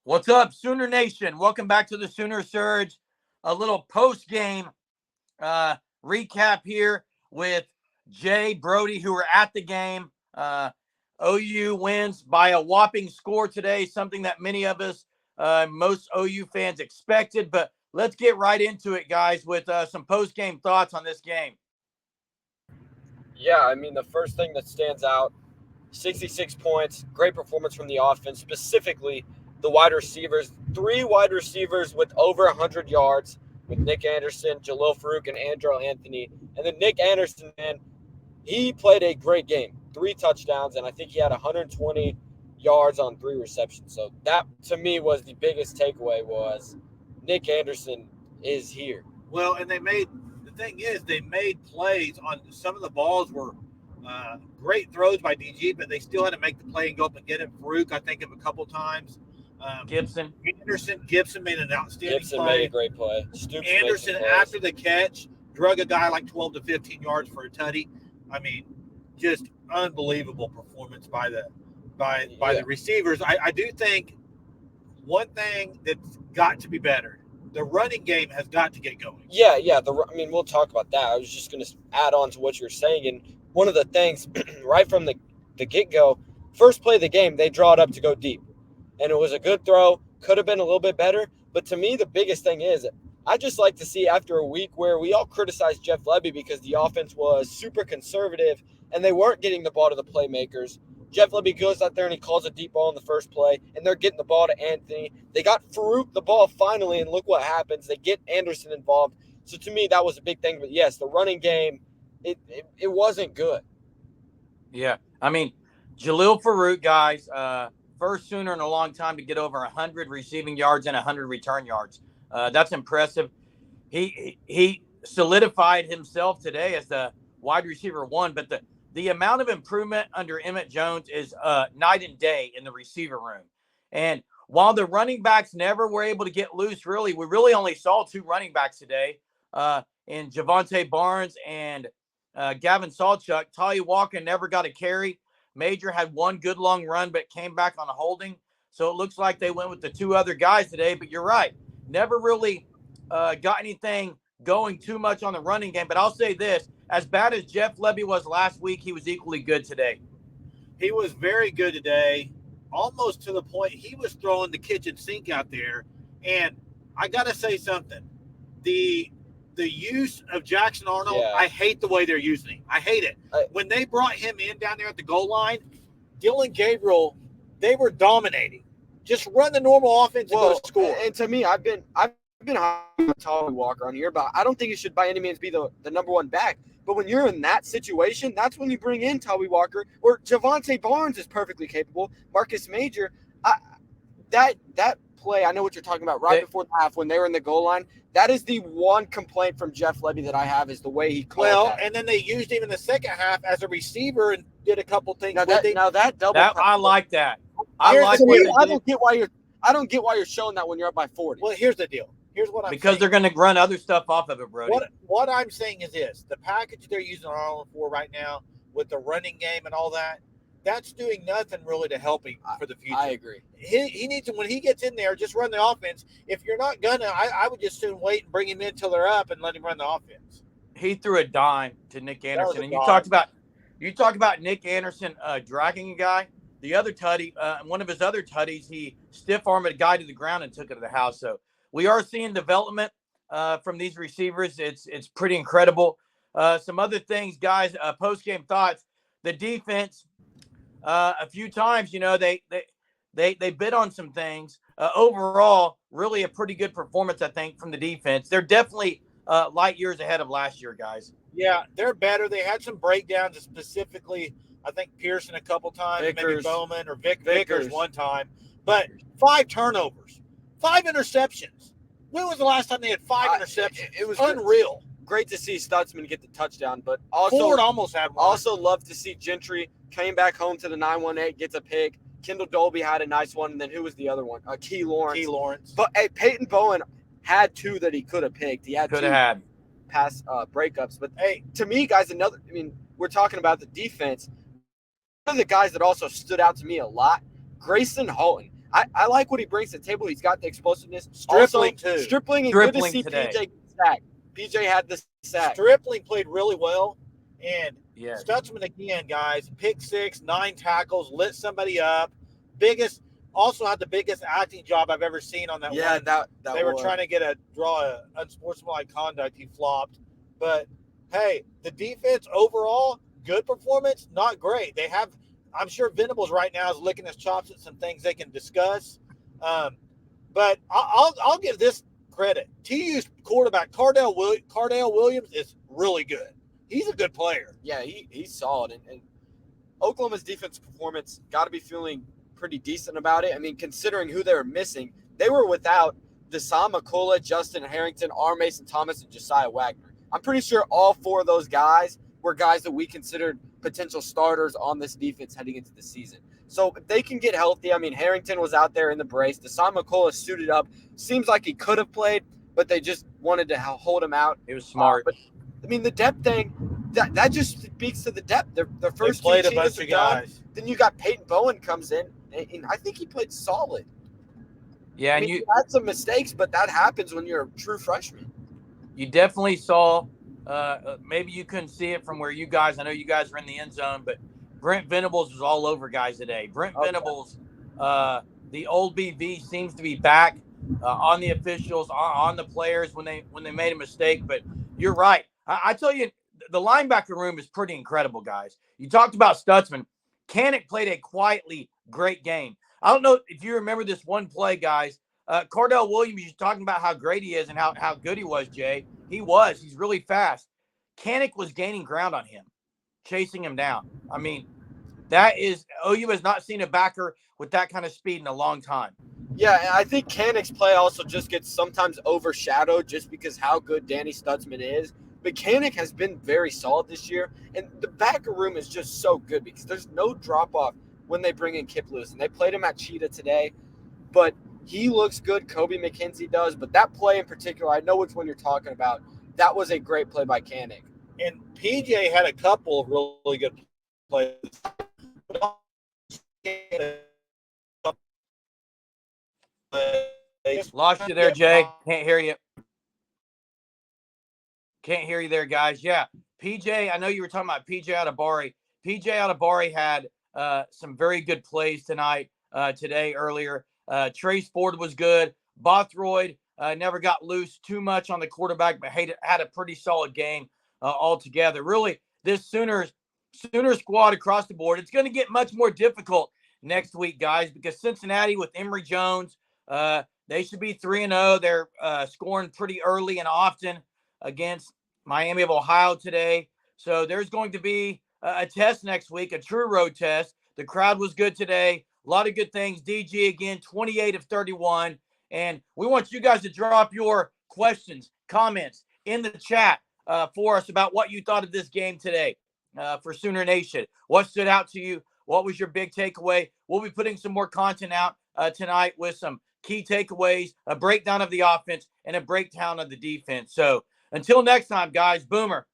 What's up, Sooner Nation? Welcome back to the Sooner Surge. A little post-game recap here with Jay, Brody, who were at the game. OU wins by a whopping score today, something that many of us, most OU fans expected. But let's get right into it, guys, with some post-game thoughts on this game. Yeah, I mean, the first thing that stands out, 66 points, great performance from the offense, specifically the wide receivers. 3 wide receivers with over 100 yards with Nick Anderson, Jalil Farouk, and Andrew Anthony. And then Nick Anderson, man, he played a great game. 3 touchdowns, and I think he had 120 yards on 3 receptions. So that, to me, was the biggest takeaway was Nick Anderson is here. Well, and they made plays on some of the balls were great throws by DG, but they still had to make the play and go up and get it. Farouk, I think, of a couple times. Gibson made an outstanding Gibson play. made a great play. Stoops Anderson, after the catch, drug a guy like 12 to 15 yards for a tutty. I mean, just unbelievable performance by the receivers. I do think one thing that's got to be better, the running game has got to get going. Yeah. We'll talk about that. I was just going to add on to what you're saying. And one of the things, right from the get-go, first play of the game, they draw it up to go deep. And it was a good throw. Could have been a little bit better. But to me, the biggest thing is I just like to see after a week where we all criticized Jeff Lebby because the offense was super conservative and they weren't getting the ball to the playmakers. Jeff Lebby goes out there and he calls a deep ball in the first play, and they're getting the ball to Anthony. They got Farouk the ball finally, and look what happens. They get Anderson involved. So to me, that was a big thing. But yes, the running game, it wasn't good. Yeah, I mean, Jalil Farouk, guys, first Sooner in a long time to get over 100 receiving yards and 100 return yards. That's impressive. He solidified himself today as the wide receiver 1, but the amount of improvement under Emmett Jones is night and day in the receiver room. And while the running backs never were able to get loose, we really only saw 2 running backs today in Javonte Barnes and Gavin Sawchuk. Tolly Walker never got a carry. Major had 1 good long run, but came back on a holding. So it looks like they went with the 2 other guys today. But you're right. Never really got anything going too much on the running game. But I'll say this. As bad as Jeff Lebby was last week, he was equally good today. He was very good today, almost to the point he was throwing the kitchen sink out there. And I got to say something. The use of Jackson Arnold, yeah. I hate the way they're using him. I hate it. When they brought him in down there at the goal line, Dylan Gabriel, they were dominating. Just run the normal offense and go score. And to me, I've been high on Tolly Walker on here, but I don't think he should by any means be the number 1 back. But when you're in that situation, that's when you bring in Tolly Walker, or Javonte Barnes is perfectly capable. Marcus Major, that play, I know what you're talking about, before the half when they were in the goal line. That is the one complaint from Jeff Lebby that I have is the way he called that. And then they used him in the second half as a receiver and did a couple things. I like that. I don't get why you're showing that when you're up by 40. Well, here's the deal. Here's what I'm saying. Because they're going to run other stuff off of it, Brody. What I'm saying is this. The package they're using Arnold for right now with the running game and all that, that's doing nothing really to help him for the future. I agree. He needs to, when he gets in there, just run the offense. If you're not going to, I would just soon wait and bring him in until they're up and let him run the offense. He threw a dime to Nick Anderson. And you talked about Nick Anderson dragging a guy. The other tutty, one of his other tutties, he stiff-armed a guy to the ground and took it to the house. So we are seeing development from these receivers. It's pretty incredible. Some other things, guys, post-game thoughts. The defense, a few times, they bid on some things. Overall, really a pretty good performance, I think, from the defense. They're definitely light years ahead of last year, guys. Yeah, they're better. They had some breakdowns, specifically, I think Pearson a couple times, maybe Bowman or Vickers one time. But 5 turnovers, 5 interceptions. When was the last time they had 5 interceptions? It was unreal. Great to see Stutzman get the touchdown, but also Ford almost had one. Also love to see Gentry came back home to the 918, gets a pick. Kendall Dolby had a nice one, and then who was the other one? Key Lawrence. But Peyton Bowen had 2 that he could have picked. He had 2 pass breakups. But hey, to me, guys, we're talking about the defense. One of the guys that also stood out to me a lot, Grayson Holton. I like what he brings to the table. He's got the explosiveness. Stripling, also, too. Stripling, and good to Stripling see today. PJ sack. PJ had the sack. Stripling played really well. And Yes. Stutzman again, guys, pick 6, 9 tackles, lit somebody up. Also had the biggest acting job I've ever seen on that one. Yeah, that they were trying to draw a unsportsmanlike conduct. He flopped. But hey, the defense overall, good performance, not great. I'm sure Venables right now is licking his chops at some things they can discuss. But I'll give this credit. TU's quarterback Cardell Williams is really good. He's a good player. Yeah, he's solid. And Oklahoma's defensive performance, got to be feeling pretty decent about it. I mean, considering who they were missing, they were without Deshaun McCullough, Justin Harrington, R. Mason Thomas, and Josiah Wagner. I'm pretty sure all 4 of those guys were guys that we considered potential starters on this defense heading into the season. So if they can get healthy, I mean, Harrington was out there in the brace. Deshaun McCullough suited up. Seems like he could have played, but they just wanted to hold him out. It was smart. But I mean, the depth thing, that just speaks to the depth. Their first played two a bunch of guys. Then you got Peyton Bowen comes in, and I think he played solid. Yeah, I mean, you had some mistakes, but that happens when you're a true freshman. You definitely saw. Maybe you couldn't see it from where you guys. I know you guys were in the end zone, but Brent Venables was all over guys today. Venables, the old BV seems to be back on the officials, on the players when they made a mistake. But you're right. I tell you, the linebacker room is pretty incredible, guys. You talked about Stutzman. Canick played a quietly great game. I don't know if you remember this one play, guys. Cardell Williams, you're talking about how great he is and how good he was, Jay. He's really fast. Canick was gaining ground on him, chasing him down. I mean, OU has not seen a backer with that kind of speed in a long time. Yeah, and I think Canick's play also just gets sometimes overshadowed just because how good Danny Stutzman is. But Canick has been very solid this year, and the backer room is just so good because there's no drop-off when they bring in Kip Lewis. And they played him at Cheetah today, but he looks good. Kobe McKenzie does. But that play in particular, I know which one you're talking about. That was a great play by Canick. And PJ had a couple of really good plays. Lost you there, Jay. Can't hear you. Can't hear you there, guys. Yeah, PJ, I know you were talking about PJ Adebari. PJ Adebari had some very good plays today, earlier. Trace Ford was good. Bothroyd never got loose too much on the quarterback, but had a pretty solid game altogether. Really, this Sooner squad across the board, it's going to get much more difficult next week, guys, because Cincinnati with Emory Jones, they should be 3-0. They're scoring pretty early and often against Miami of Ohio today. So there's going to be a test next week, a true road test. The crowd was good today. A lot of good things. DG again, 28 of 31. And we want you guys to drop your questions, comments in the chat for us about what you thought of this game today for Sooner Nation. What stood out to you? What was your big takeaway? We'll be putting some more content out tonight with some key takeaways, a breakdown of the offense, and a breakdown of the defense. So until next time, guys, Boomer.